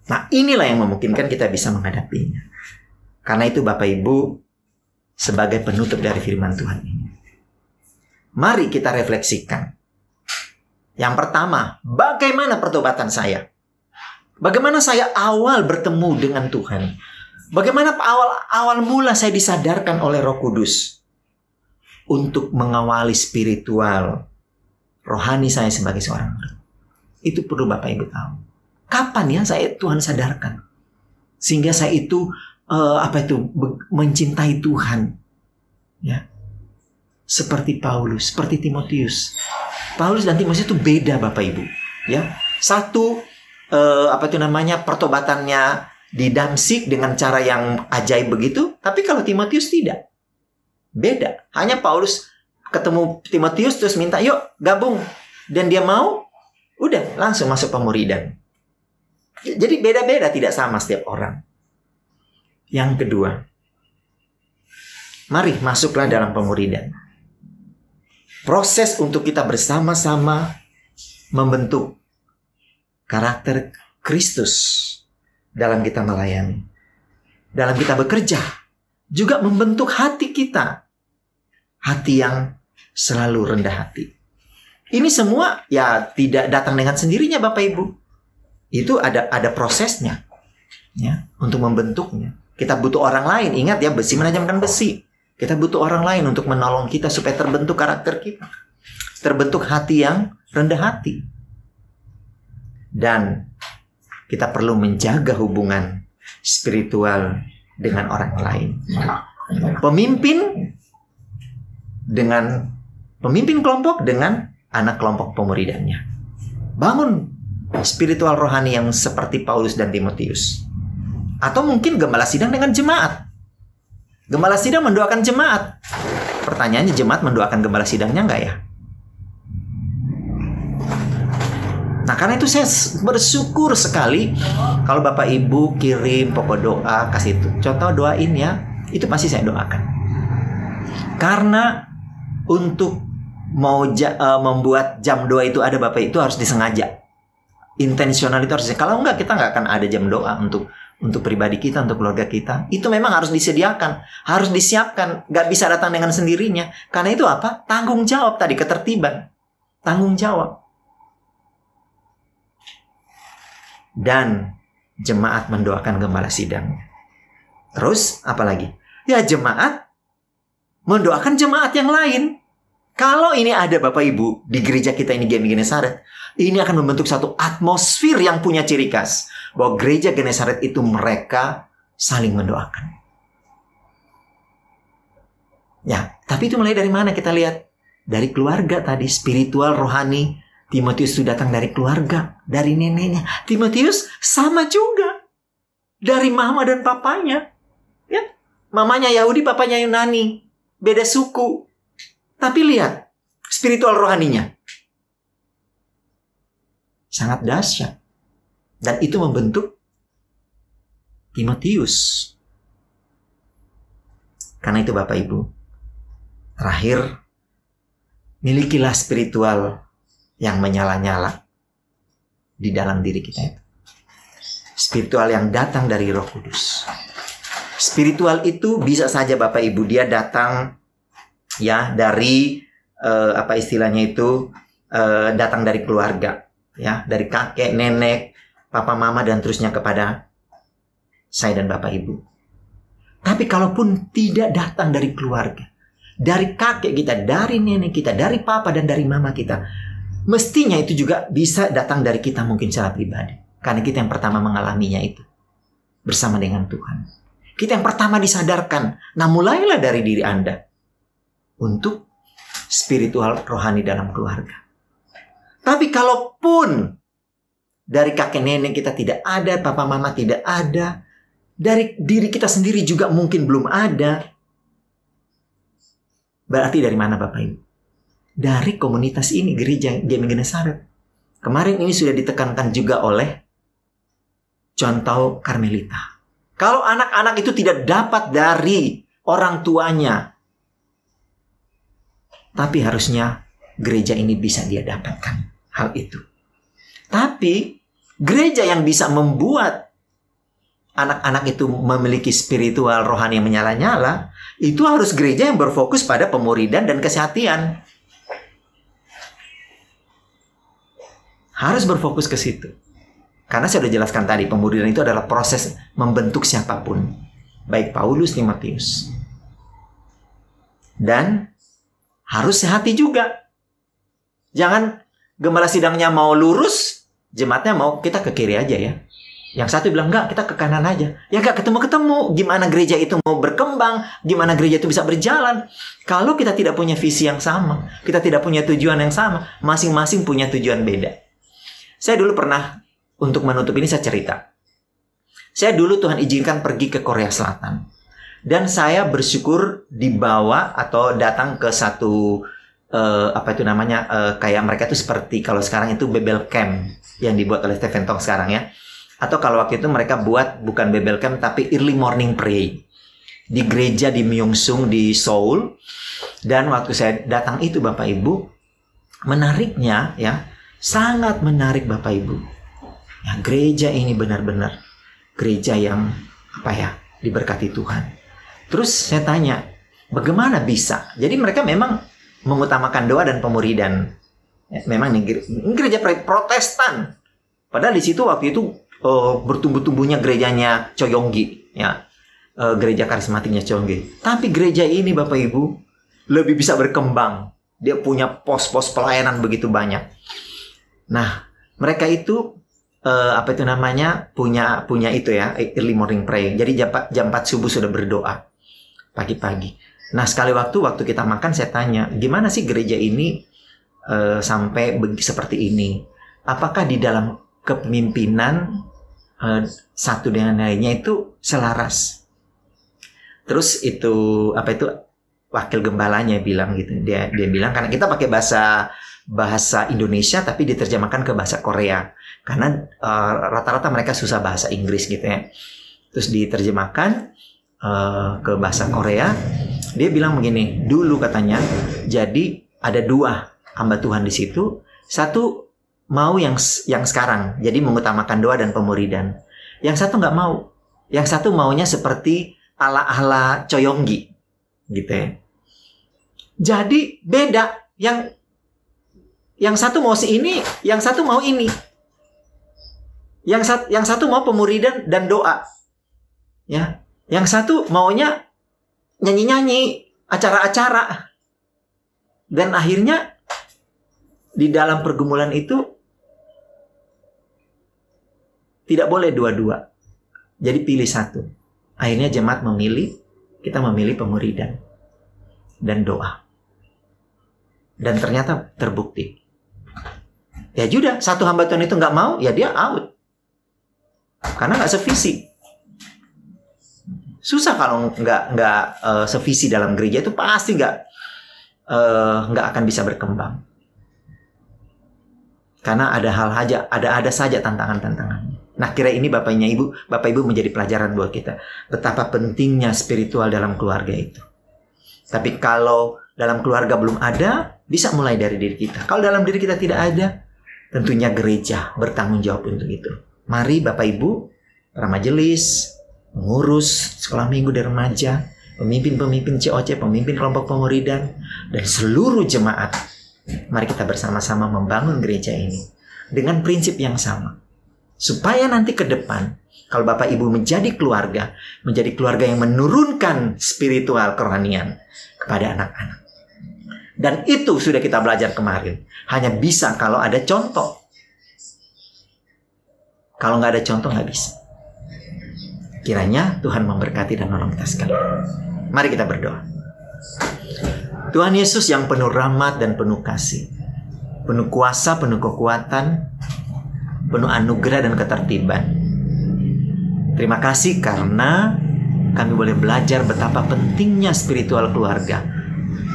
Speaker 2: Nah, inilah yang memungkinkan kita bisa menghadapinya. Karena itu Bapak Ibu, sebagai penutup dari firman Tuhan ini, mari kita refleksikan. Yang pertama, bagaimana pertobatan saya? Bagaimana saya awal bertemu dengan Tuhan? Bagaimana awal mula saya disadarkan oleh Roh Kudus untuk mengawali spiritual rohani saya sebagai seorang murid? Itu perlu Bapak Ibu tahu. Kapan ya Tuhan sadarkan? Sehingga saya itu mencintai Tuhan. Ya. seperti Paulus, seperti Timotius. Paulus dan Timotius itu beda, Bapak Ibu. Ya, satu pertobatannya di Damsik dengan cara yang ajaib begitu, tapi kalau Timotius tidak. Beda. Hanya Paulus ketemu Timotius terus minta, "Yuk, gabung." Dan dia mau, udah langsung masuk pemuridan. Jadi beda-beda, tidak sama setiap orang. Yang kedua, mari masuklah dalam pemuridan. Proses untuk kita bersama-sama membentuk karakter Kristus dalam kita melayani, dalam kita bekerja, juga membentuk hati kita, hati yang selalu rendah hati. Ini semua ya tidak datang dengan sendirinya, Bapak Ibu. Itu ada prosesnya, ya, untuk membentuknya. Kita butuh orang lain. Ingat ya, besi menajamkan besi. Kita butuh orang lain untuk menolong kita supaya terbentuk karakter kita, terbentuk hati yang rendah hati. Dan kita perlu menjaga hubungan spiritual dengan orang lain. Pemimpin kelompok dengan anak kelompok pemuridannya. Bangun spiritual rohani yang seperti Paulus dan Timotius. Atau mungkin gembala sidang dengan jemaat. Gembala sidang mendoakan jemaat. Pertanyaannya, jemaat mendoakan gembala sidangnya enggak ya? Nah, karena itu saya bersyukur sekali kalau Bapak Ibu kirim pokok doa, kasih itu contoh, doain ya, itu pasti saya doakan. Karena untuk membuat jam doa itu ada, Bapak, itu harus disengaja. Intensional itu harus, kalau enggak kita enggak akan ada jam doa untuk pribadi kita, untuk keluarga kita. Itu memang harus disediakan, harus disiapkan, nggak bisa datang dengan sendirinya. Karena itu apa? Tanggung jawab tadi, ketertiban, tanggung jawab. Dan jemaat mendoakan gembala sidangnya. Terus apa lagi? Ya, jemaat mendoakan jemaat yang lain. Kalau ini ada, Bapak Ibu, di gereja kita ini, GMI Genesaret, ini akan membentuk satu atmosfer yang punya ciri khas. Bahwa gereja Genesaret itu mereka saling mendoakan. Ya, tapi itu mulai dari mana kita lihat? Dari keluarga tadi, spiritual, rohani. Timotius itu datang dari keluarga, dari neneknya. Timotius sama juga. Dari mama dan papanya. Ya, mamanya Yahudi, papanya Yunani. Beda suku. Tapi lihat, spiritual rohaninya sangat dahsyat. Dan itu membentuk Timotius. Karena itu Bapak Ibu, terakhir, milikilah spiritual yang menyala-nyala di dalam diri kita itu. Spiritual yang datang dari Roh Kudus. Spiritual itu bisa saja Bapak Ibu, dia datang ya dari datang dari keluarga, ya, dari kakek, nenek, papa, mama, dan terusnya kepada saya dan Bapak Ibu. Tapi kalaupun tidak datang dari keluarga, dari kakek kita, dari nenek kita, dari papa dan dari mama kita, mestinya itu juga bisa datang dari kita mungkin secara pribadi. Karena kita yang pertama mengalaminya itu bersama dengan Tuhan. Kita yang pertama disadarkan. Nah, mulailah dari diri Anda untuk spiritual rohani dalam keluarga. Tapi kalaupun dari kakek nenek kita tidak ada, papa mama tidak ada, dari diri kita sendiri juga mungkin belum ada, berarti dari mana Bapak Ibu? Dari komunitas ini, gereja GMI Genesaret. Kemarin ini sudah ditekankan juga oleh contoh Karmelita. Kalau anak-anak itu tidak dapat dari orang tuanya, tapi harusnya gereja ini bisa dia dapatkan hal itu. Tapi gereja yang bisa membuat anak-anak itu memiliki spiritual rohani yang menyala-nyala, itu harus gereja yang berfokus pada pemuridan dan kesehatan. Harus berfokus ke situ. Karena saya sudah jelaskan tadi, pemuridan itu adalah proses membentuk siapapun. Baik Paulus, Timotius. Dan harus sehati juga. Jangan gembala sidangnya mau lurus, jemaatnya mau kita ke kiri aja ya. Yang satu bilang, enggak, kita ke kanan aja. Ya enggak ketemu-ketemu. Gimana gereja itu mau berkembang? Gimana gereja itu bisa berjalan? Kalau kita tidak punya visi yang sama, kita tidak punya tujuan yang sama, masing-masing punya tujuan beda. Saya dulu pernah, untuk menutup ini saya cerita. Saya dulu Tuhan izinkan pergi ke Korea Selatan. Dan saya bersyukur dibawa atau datang ke satu, kayak mereka itu seperti kalau sekarang itu Bible Camp yang dibuat oleh Stephen Tong sekarang ya. Atau kalau waktu itu mereka buat bukan Bible Camp tapi Early Morning Pray di gereja di Myeongsung di Seoul. Dan waktu saya datang itu Bapak Ibu, menariknya ya, sangat menarik Bapak Ibu. Ya, gereja ini benar-benar gereja yang diberkati Tuhan. Terus saya tanya, bagaimana bisa? Jadi mereka memang mengutamakan doa dan pemuridan. Ya, memang ini gereja Protestan. Padahal di situ waktu itu bertumbuh-tumbuhnya gerejanya Choyonggi, ya, gereja karismatiknya Choyonggi. Tapi gereja ini Bapak Ibu lebih bisa berkembang. Dia punya pos-pos pelayanan begitu banyak. Nah, mereka itu punya itu ya, early morning prayer. Jadi jam 4 subuh sudah berdoa pagi-pagi. Nah, sekali waktu kita makan saya tanya, gimana sih gereja ini sampai seperti ini? Apakah di dalam kepemimpinan satu dengan lainnya itu selaras? Terus itu wakil gembalanya bilang gitu. Dia bilang karena kita pakai bahasa Indonesia tapi diterjemahkan ke bahasa Korea. Karena rata-rata mereka susah bahasa Inggris gitu ya. Terus diterjemahkan ke bahasa Korea. Dia bilang begini, dulu katanya, jadi ada 2 hamba Tuhan di situ. Satu mau yang sekarang, jadi mengutamakan doa dan pemuridan. Yang satu nggak mau. Yang satu maunya seperti ala-ala Choyonggi, gitu ya. Jadi beda. Yang satu mau ini, yang satu mau ini. Yang satu mau pemuridan dan doa, ya. Yang satu maunya nyanyi-nyanyi, acara-acara. Dan akhirnya di dalam pergumulan itu tidak boleh dua-dua. Jadi pilih satu. Akhirnya jemaat kita memilih pemuridan dan doa. Dan ternyata terbukti. Ya sudah, satu hamba Tuhan itu nggak mau, ya dia out. Karena nggak sevisi. Susah kalau nggak sevisi dalam gereja itu pasti nggak akan bisa berkembang. Karena ada saja tantangan-tantangannya. Nah, kira ini Bapak Ibu menjadi pelajaran buat kita. Betapa pentingnya spiritual dalam keluarga itu. Tapi kalau dalam keluarga belum ada, bisa mulai dari diri kita. Kalau dalam diri kita tidak ada, tentunya gereja bertanggung jawab untuk itu. Mari Bapak Ibu, para majelis, pengurus sekolah minggu dan remaja, pemimpin-pemimpin COC, pemimpin kelompok pemuridan, dan seluruh jemaat. Mari kita bersama-sama membangun gereja ini dengan prinsip yang sama. Supaya nanti ke depan, kalau Bapak Ibu menjadi keluarga yang menurunkan spiritual kerohanian kepada anak-anak. Dan itu sudah kita belajar kemarin. Hanya bisa kalau ada contoh. Kalau nggak ada contoh, nggak bisa. Kiranya Tuhan memberkati dan menolong kita sekalian. Mari kita berdoa. Tuhan Yesus yang penuh rahmat dan penuh kasih, penuh kuasa, penuh kekuatan, penuh anugerah dan ketertiban. Terima kasih karena kami boleh belajar betapa pentingnya spiritual keluarga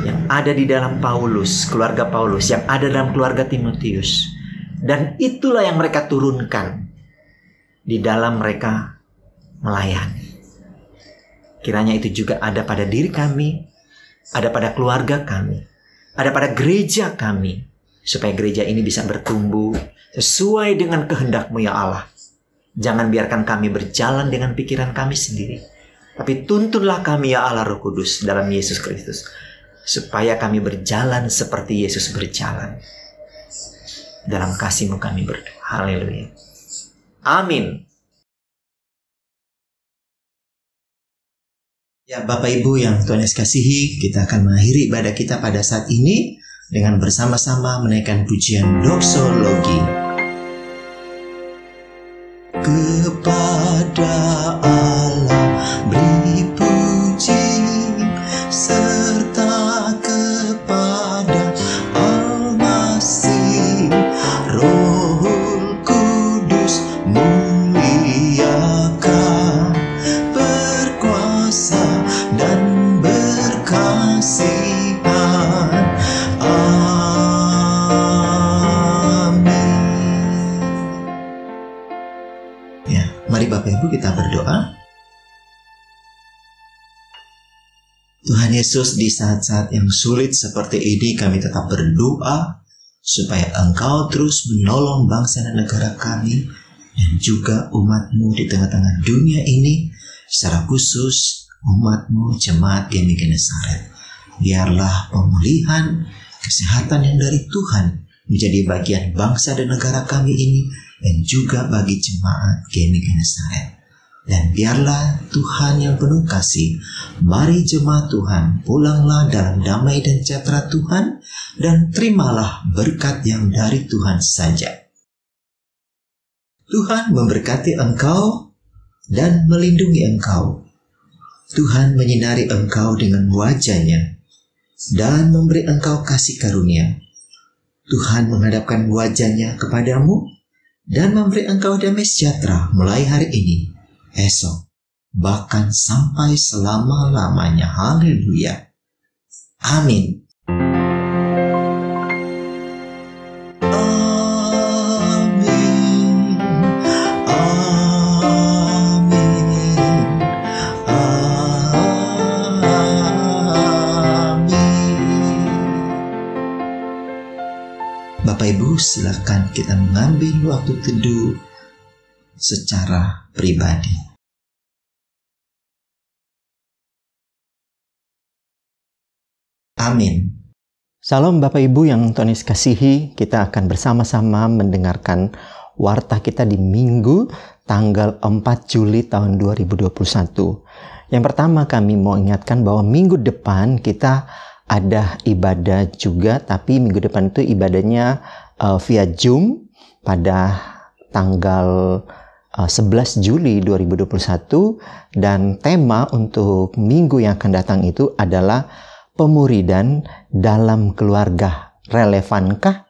Speaker 2: yang ada di dalam keluarga Paulus, yang ada dalam keluarga Timotius. Dan itulah yang mereka turunkan di dalam mereka melayani. Kiranya itu juga ada pada diri kami, ada pada keluarga kami, ada pada gereja kami, supaya gereja ini bisa bertumbuh sesuai dengan kehendak-Mu ya Allah. Jangan biarkan kami berjalan dengan pikiran kami sendiri, tapi tuntunlah kami ya Allah Roh Kudus dalam Yesus Kristus, supaya kami berjalan seperti Yesus berjalan. Dalam kasih-Mu kami berdoa. Haleluya. Amin. Ya, Bapak Ibu yang Tuhan Yesus kasihi, kita akan mengakhiri ibadah kita pada saat ini dengan bersama-sama menaikkan pujian doksologi. kasihan. Amin. Ya, mari Bapak Ibu kita berdoa. Tuhan Yesus, di saat-saat yang sulit seperti ini kami tetap berdoa supaya Engkau terus menolong bangsa dan negara kami dan juga umat-Mu di tengah-tengah dunia ini, secara khusus umat-Mu Jemaat GMI Genesaret. Biarlah pemulihan kesehatan yang dari Tuhan menjadi bagian bangsa dan negara kami ini dan juga bagi Jemaat GMI Genesaret. Dan biarlah Tuhan yang penuh kasih, mari jemaat Tuhan, pulanglah dalam damai dan sejahtera Tuhan, dan terimalah berkat yang dari Tuhan saja. Tuhan memberkati engkau dan melindungi engkau. Tuhan menyinari engkau dengan wajah-Nya dan memberi engkau kasih karunia. Tuhan menghadapkan wajah-Nya kepadamu dan memberi engkau damai sejahtera mulai hari ini, esok, bahkan sampai selama-lamanya. Haleluya. Amin. Amin. Amin. Amin. Bapak Ibu, silakan kita mengambil waktu teduh secara pribadi. Amin.
Speaker 3: Salam Bapak Ibu yang Tuhan Yesus kasihi, kita akan bersama-sama mendengarkan warta kita di Minggu tanggal 4 Juli tahun 2021. Yang pertama kami mau ingatkan bahwa minggu depan kita ada ibadah juga, tapi minggu depan itu ibadahnya via Zoom pada tanggal 11 Juli 2021, dan tema untuk minggu yang akan datang itu adalah pemuridan dalam keluarga. Relevankah?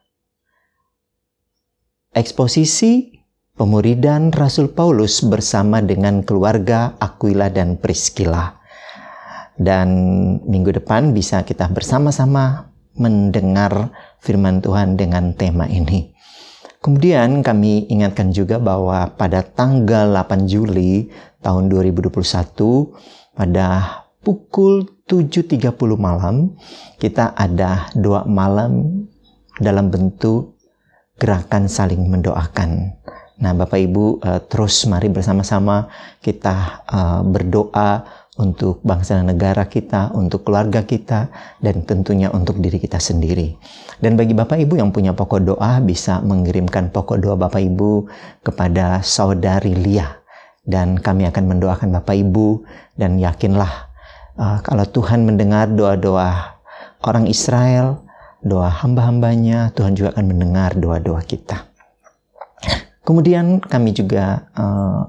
Speaker 3: Eksposisi pemuridan Rasul Paulus bersama dengan keluarga Aquila dan Priscilla. Dan minggu depan bisa kita bersama-sama mendengar firman Tuhan dengan tema ini. Kemudian kami ingatkan juga bahwa pada tanggal 8 Juli tahun 2021 pada pukul 7.30 malam kita ada doa malam dalam bentuk gerakan saling mendoakan. Nah, Bapak Ibu, terus mari bersama-sama kita berdoa untuk bangsa dan negara kita, untuk keluarga kita, dan tentunya untuk diri kita sendiri. Dan bagi Bapak Ibu yang punya pokok doa, bisa mengirimkan pokok doa Bapak Ibu kepada Saudari Lia. Dan kami akan mendoakan Bapak Ibu, dan yakinlah kalau Tuhan mendengar doa-doa orang Israel, doa hamba-hambanya, Tuhan juga akan mendengar doa-doa kita. Kemudian kami juga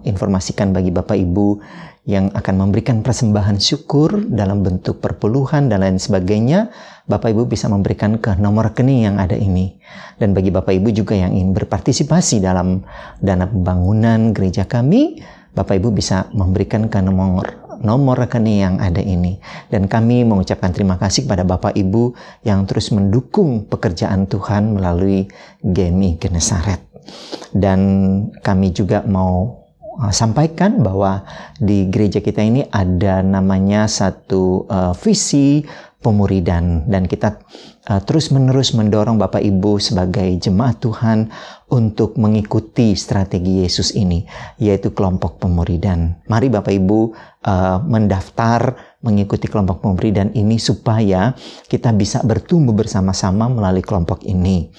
Speaker 3: informasikan bagi Bapak Ibu yang akan memberikan persembahan syukur dalam bentuk perpuluhan dan lain sebagainya, Bapak Ibu bisa memberikan ke nomor rekening yang ada ini. Dan bagi Bapak Ibu juga yang ingin berpartisipasi dalam dana pembangunan gereja kami, Bapak Ibu bisa memberikan ke nomor rekening yang ada ini. Dan kami mengucapkan terima kasih kepada Bapak Ibu yang terus mendukung pekerjaan Tuhan melalui GMI Genesaret. Dan kami juga mau sampaikan bahwa di gereja kita ini ada namanya satu visi pemuridan, dan kita terus-menerus mendorong Bapak Ibu sebagai jemaat Tuhan untuk mengikuti strategi Yesus ini, yaitu kelompok pemuridan. Mari Bapak Ibu mendaftar mengikuti kelompok pemuridan ini supaya kita bisa bertumbuh bersama-sama melalui kelompok ini.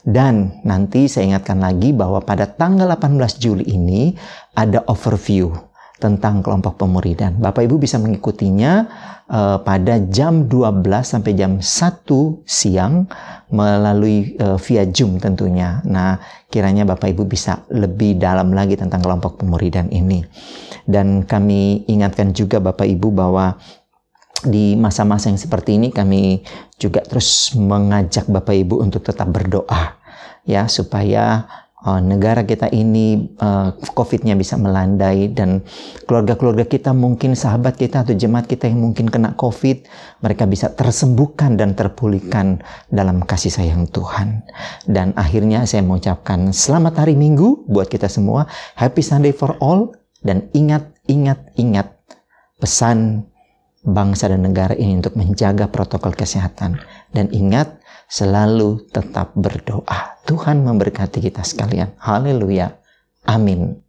Speaker 3: Dan nanti saya ingatkan lagi bahwa pada tanggal 18 Juli ini ada overview tentang kelompok pemuridan. Bapak Ibu bisa mengikutinya pada jam 12 sampai jam 1 siang melalui via Zoom tentunya. Nah, kiranya Bapak Ibu bisa lebih dalam lagi tentang kelompok pemuridan ini. Dan kami ingatkan juga Bapak Ibu bahwa di masa-masa yang seperti ini kami juga terus mengajak Bapak Ibu untuk tetap berdoa, ya, supaya negara kita ini COVID-nya bisa melandai, dan keluarga-keluarga kita, mungkin sahabat kita atau jemaat kita yang mungkin kena COVID, mereka bisa tersembuhkan dan terpulihkan dalam kasih sayang Tuhan. Dan akhirnya saya mengucapkan selamat hari Minggu buat kita semua. Happy Sunday for all. Dan ingat pesan bangsa dan negara ini untuk menjaga protokol kesehatan. Dan ingat, selalu tetap berdoa. Tuhan memberkati kita sekalian. Haleluya. Amin.